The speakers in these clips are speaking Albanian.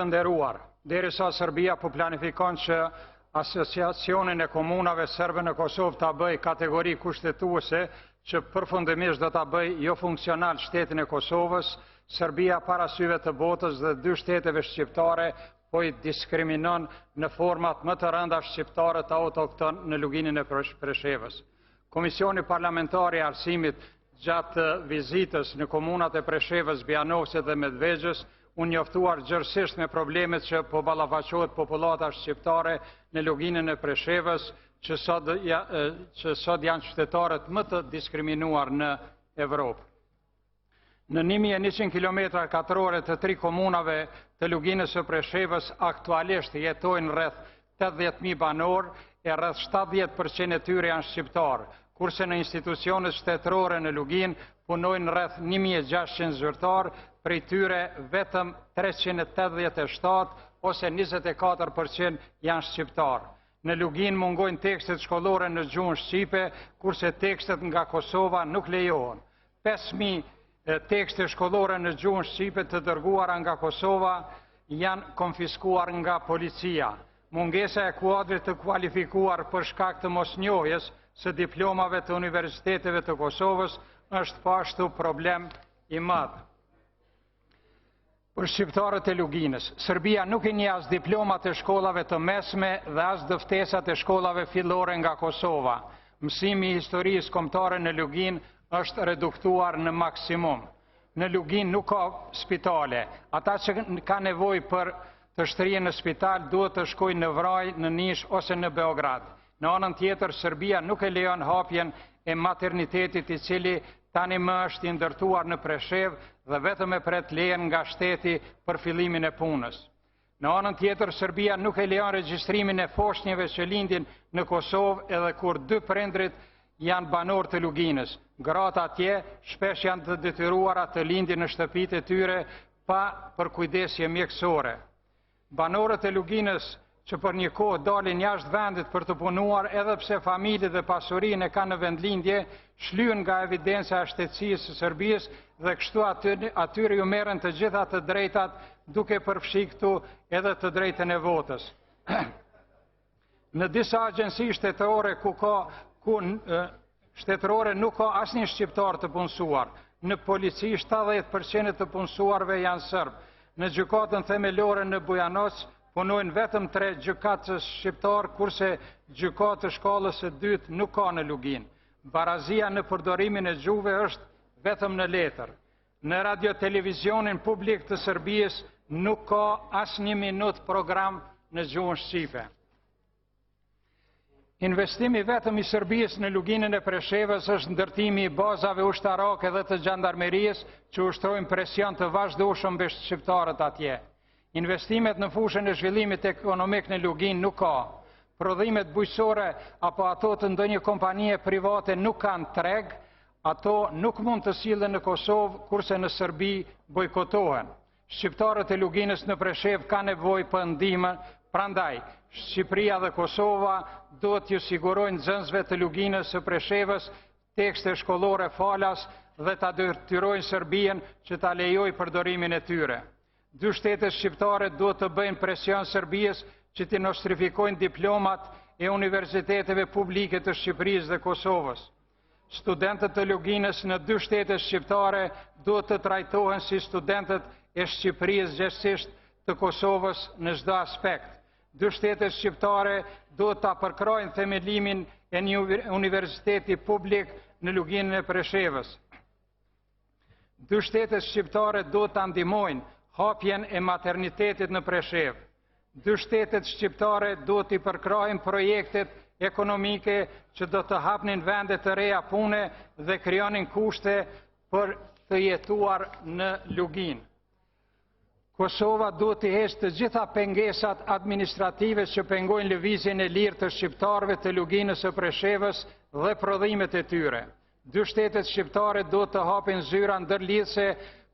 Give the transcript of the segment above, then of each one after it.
Nderuar, derisa Serbia po planifikon që Asociacionin e Komunave Serbe në Kosovë ta bëj kategori kushtetuese që përfundimisht do ta bëj jo funksional shtetin e Kosovës, Serbia para syve të botës dhe dy shteteve shqiptare po i diskriminon në format më të rënda shqiptare të autokton në luginin e Preshevës. Komisioni parlamentar i arsimit gjatë vizitës në komunat e Preshevës, Bjanovce dhe Medvegjës unë njoftuar gjërësisht me problemet që po ballafaqohet popullata shqiptare në luginën e Preshevës, që sot janë qytetarët më të diskriminuar në Evropë. Në 1100 km2 të 3 komunave të luginës së Preshevës aktualisht jetojnë rreth 80.000 banor e rreth 70% e tyre janë shqiptarë, kurse në institucionet shtetërore në lugin punojnë rreth 1600 zyrtarë, prej tyre vetëm 387 ose 24% janë shqiptarë. Në lugin mungojnë tekstet shkollore në gjuhën shqipe, kurse tekstet nga Kosova nuk lejohen. 5.000 tekste shkollore në gjuhën shqipe të dërguara nga Kosova janë konfiskuar nga policia. Mungesa e kuadrit të kualifikuar për shkak të mosnjohjes së diplomave të universiteteve të Kosovës është pashtu problem i madh. Për shqiptarët e luginës, Serbia nuk i njeh as diplomat e shkollave të mesme dhe as dëftesat e shkollave fillore nga Kosova. Mësimi i historisë kombëtare në lugin është reduktuar në maksimum. Në lugin nuk ka spitale. Ata që ka nevojë për të shtrihen në spital duhet të shkojnë në Vraj, në Nish ose në Beograd. Në anën tjetër, Serbia nuk e lejon hapjen e maternitetit i cili tani më është i ndërtuar në Preshev dhe vetëm e pret lejen nga shteti për fillimin e punës. Në anën tjetër, Serbia nuk e lejon regjistrimin e foshnjeve që lindin në Kosovë edhe kur dy prindrit janë banor të luginës. Gratë atje shpesh janë të detyruara të lindin në shtëpitë e tyre pa përkujdesje mjekësore. Banorët e luginës që për një kohë dalin jashtë vendit për të punuar edhe pse familje dhe pasurinë e kanë në vendlindje, shlyen nga evidenca e shtetësisë së Serbisë dhe kështu atyre ju merren të gjitha të drejtat duke përfshi këtu edhe të drejtën e votës. Në disa agjenci shtetërore shtetërore nuk ka asnjë shqiptar të punësuar. Në polici 70% të punësuarve janë serb. Në gjykatën themelore në Bujanoc punojnë vetëm 3 gjykatës shqiptar, kurse gjykatë shkallës së dytë nuk ka në lugin. Barazia në përdorimin e gjuhëve është vetëm në letër. Në radio-televizionin publik të Serbisë nuk ka as një minut program në gjuhën shqipe. Investimi vetëm i Serbisë në luginën e Preshevës është ndërtimi i bazave ushtarake dhe të gjandarmerisë që ushtrojnë presion të vazhdueshëm mbi shqiptarët atje. Investimet në fushën e zhvillimit ekonomik në lugin nuk ka. Prodhimet bujqësore apo ato të ndonjë kompanie private nuk kanë treg, ato nuk mund të sillen në Kosovë, kurse në Serbi bojkotohen. Shqiptarët e luginës në Preshev kanë nevojë për ndihmë, prandaj Shqipëria dhe Kosova duhet t'ju sigurojnë nxënësve të luginës së Preshevës tekste shkollore falas dhe ta detyrojnë Serbien që ta lejojë përdorimin e tyre. Dy shtetet shqiptare duhet të bëjnë presion Serbisë që t'i nostrifikojnë diplomat e universiteteve publike të Shqipërisë dhe Kosovës. Studentët të luginës në dy shtetet shqiptare duhet të trajtohen si studentët e Shqipërisë gjithsesi të Kosovës në çdo aspekt. Dy shtetet shqiptare duhet ta përkrojnë themelimin e një universiteti publik në luginën e Preshevës. Dy shtetet shqiptare duhet ta ndihmojnë hapjen e maternitetit në Preshev. Dy shtetet shqiptare duhet i përkrojnë projektet ekonomike që do të hapnin vende të reja pune dhe krijonin kushte për të jetuar në lugin. Kosova duhet të heqë të gjitha pengesat administrative që pengojnë lëvizjen e lirë të shqiptarëve të luginës së Preshevës dhe prodhimet e tyre. Dy shtetet shqiptare duhet të hapin zyra ndërlidhëse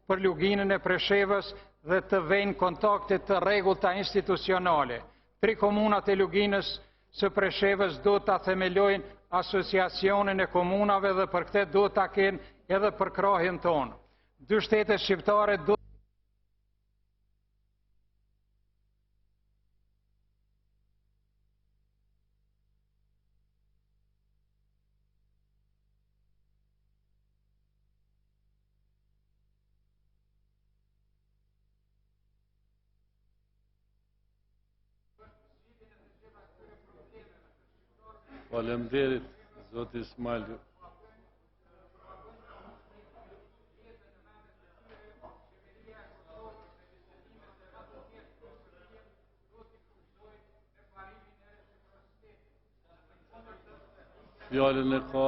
për luginën e Preshevës dhe të vënë kontakte të rregullta institucionale. 3 komunat e luginës së Preshevës duhet ta themelojnë asociacionin e komunave dhe për këtë duhet ta kenë edhe përkrahjen tonë. Dy shtetet shqiptare Faleminderit, zoti Ismail. Fjalën e ka